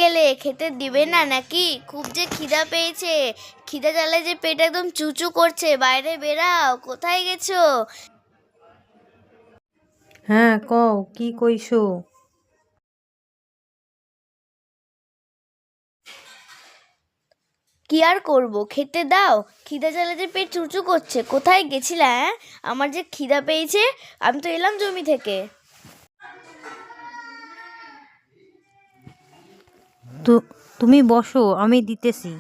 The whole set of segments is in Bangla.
গেলে খেতে দিবে না নাকি? খুব যে খিদা পেয়েছে, খিদা জ্বালায় যে পেট একদম চুচু করছে। বাইরে বেরাও, কোথায় গেছো? হ্যাঁ কও কি কইছো? কি আর করব, খেতে দাও। খিদা জ্বালায় যে পেট চুচু করছে। কোথায় গেছিলা? আমার যে খিদা পেয়েছে, আমি তো এলাম জমি থেকে। তো তুমি বসো, আমি দিতেছি।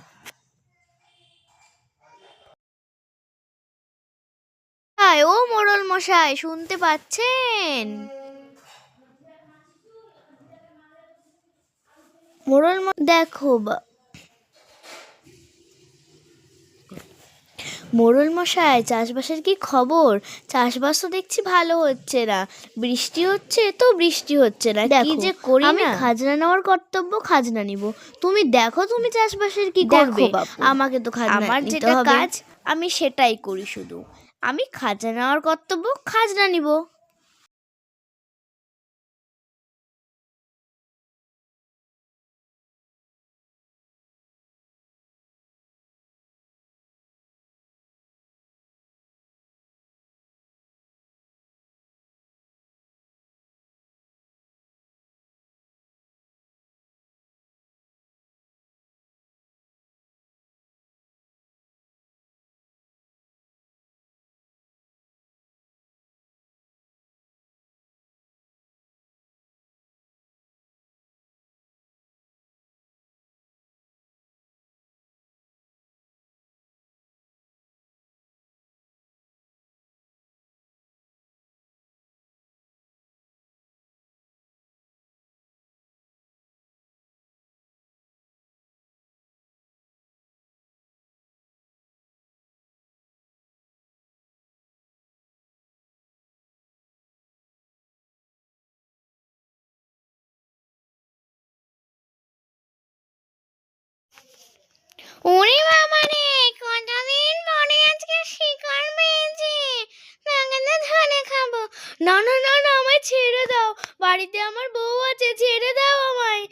ও মোড়ল মশাই, শুনতে পাচ্ছেন? দেখো মোড়ল মশাই, চাষবাসের কি খবর? চাষবাস তো দেখছি ভালো হচ্ছে না। বৃষ্টি হচ্ছে তো বৃষ্টি হচ্ছে না, কি যে করি না। আমি খাজনা নেওয়ার কর্তব্য খাজনা নিব। তুমি দেখো তুমি চাষবাসের কি করবে। আমাকে তো খাজনা আমার যেটা কাজ আমি সেটাই করি। শুধু আমি খাজনা নেওয়ার কর্তব্য খাজনা নিব। ওরে বাবা রে, কতদিন পরে আজকে শিকার পেয়েছি। তাকে তো ধরে খাবো। না না না না, আমায় ছেড়ে দাও। বাড়িতে আমার বউ আছে, ছেড়ে দাও আমায়।